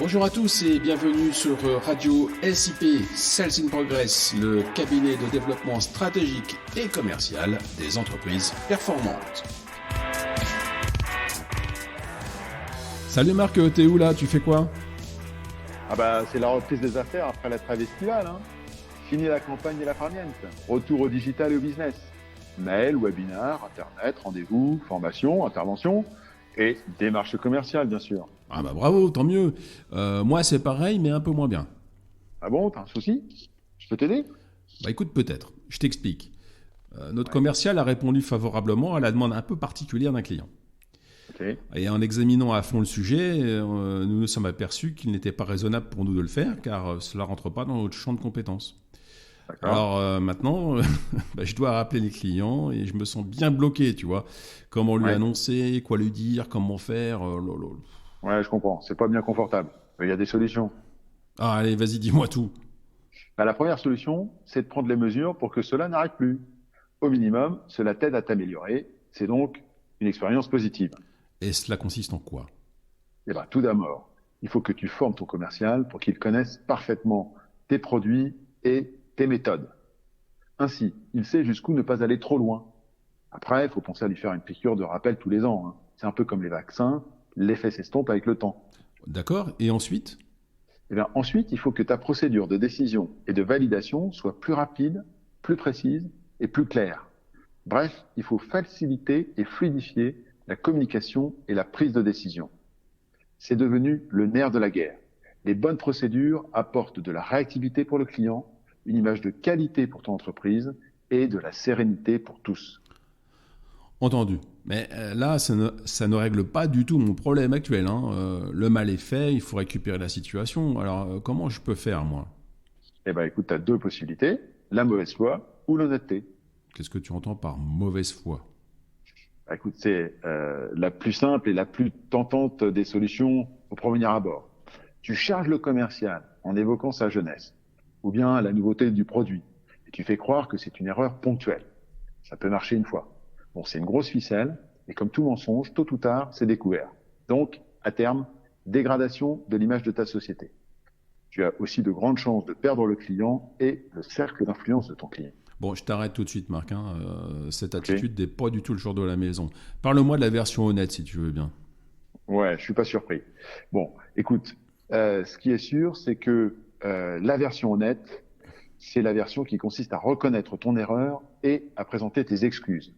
Bonjour à tous et bienvenue sur Radio SIP, Sales in Progress, le cabinet de développement stratégique et commercial des entreprises performantes. Salut Marc, t'es où là? Tu fais quoi? C'est la reprise des affaires après la trêve estivale. Fini la campagne et la farniente. Retour au digital et au business. Mail, webinar, internet, rendez-vous, formation, intervention et démarche commerciale bien sûr. Bravo, tant mieux. Moi c'est pareil mais un peu moins bien. Ah bon, t'as un souci? Je peux t'aider? Écoute, peut-être, je t'explique. Notre commercial a répondu favorablement à la demande un peu particulière d'un client. Okay. Et en examinant à fond le sujet, nous nous sommes aperçus qu'il n'était pas raisonnable pour nous de le faire car cela ne rentre pas dans notre champ de compétences. D'accord. Alors maintenant, je dois rappeler les clients et je me sens bien bloqué, tu vois. Comment lui annoncer, quoi lui dire, comment faire. Ouais, je comprends. C'est pas bien confortable. Il y a des solutions. Allez, vas-y, dis-moi tout. La première solution, c'est de prendre les mesures pour que cela n'arrête plus. Au minimum, cela t'aide à t'améliorer. C'est donc une expérience positive. Et cela consiste en quoi? Tout d'abord, il faut que tu formes ton commercial pour qu'il connaisse parfaitement tes produits et tes méthodes. Ainsi, il sait jusqu'où ne pas aller trop loin. Après, il faut penser à lui faire une piqûre de rappel tous les ans. C'est un peu comme les vaccins, l'effet s'estompe avec le temps. D'accord, et ensuite? Ensuite, il faut que ta procédure de décision et de validation soit plus rapide, plus précise et plus claire. Bref, il faut faciliter et fluidifier la communication et la prise de décision. C'est devenu le nerf de la guerre. Les bonnes procédures apportent de la réactivité pour le client, une image de qualité pour ton entreprise et de la sérénité pour tous. Entendu. Mais là, ça ne règle pas du tout mon problème actuel. Le mal est fait, il faut récupérer la situation. Alors, comment je peux faire, moi? Écoute, tu as deux possibilités, la mauvaise foi ou l'honnêteté. Qu'est-ce que tu entends par mauvaise foi? Écoute, c'est la plus simple et la plus tentante des solutions au premier abord. Tu charges le commercial en évoquant sa jeunesse ou bien la nouveauté du produit et tu fais croire que c'est une erreur ponctuelle. Ça peut marcher une fois. Bon, c'est une grosse ficelle et comme tout mensonge, tôt ou tard, c'est découvert. Donc, à terme, dégradation de l'image de ta société. Tu as aussi de grandes chances de perdre le client et le cercle d'influence de ton client. Bon, je t'arrête tout de suite, Marc. Cette attitude n'est pas du tout le genre de la maison. Parle-moi de la version honnête, si tu veux bien. Ouais, je suis pas surpris. Bon, écoute, ce qui est sûr, c'est que la version honnête, c'est la version qui consiste à reconnaître ton erreur et à présenter tes excuses.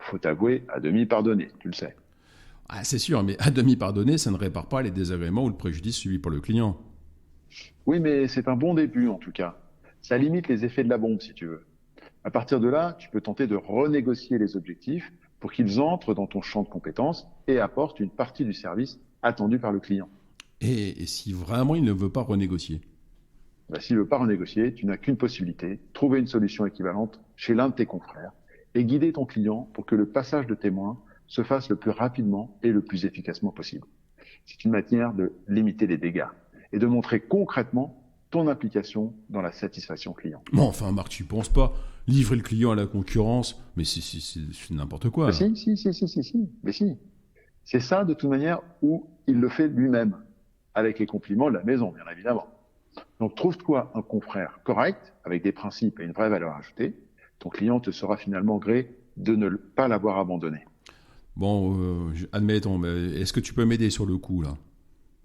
Faut t'avouer à demi pardonner, tu le sais. C'est sûr, mais à demi pardonner, ça ne répare pas les désagréments ou le préjudice subi par le client. Oui, mais c'est un bon début en tout cas. Ça limite les effets de la bombe, si tu veux. À partir de là, tu peux tenter de renégocier les objectifs pour qu'ils entrent dans ton champ de compétences et apportent une partie du service attendu par le client. Et si vraiment il ne veut pas renégocier? S'il ne veut pas renégocier, tu n'as qu'une possibilité, trouver une solution équivalente chez l'un de tes confrères et guider ton client pour que le passage de témoin se fasse le plus rapidement et le plus efficacement possible. C'est une manière de limiter les dégâts et de montrer concrètement ton implication dans la satisfaction client. Bon, enfin, Marc, tu ne penses pas livrer le client à la concurrence? Mais c'est n'importe quoi. Si. Mais si. C'est ça, de toute manière, où il le fait lui-même, avec les compliments de la maison, bien évidemment. Donc, trouve-toi un confrère correct, avec des principes et une vraie valeur ajoutée. Ton client te sera finalement gré de ne pas l'avoir abandonné. Bon, admettons, mais est-ce que tu peux m'aider sur le coup, là?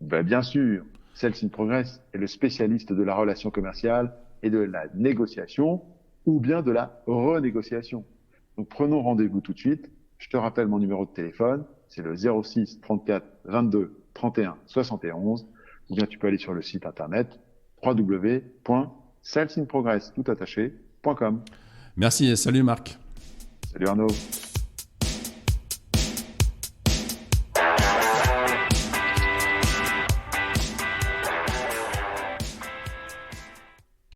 Bien sûr. Sales in Progress est le spécialiste de la relation commerciale et de la négociation ou bien de la renégociation. Donc, prenons rendez-vous tout de suite. Je te rappelle mon numéro de téléphone. C'est le 06 34 22 31 71. Ou bien tu peux aller sur le site internet www.salesinprogress.com. Merci et salut Marc. Salut Arnaud.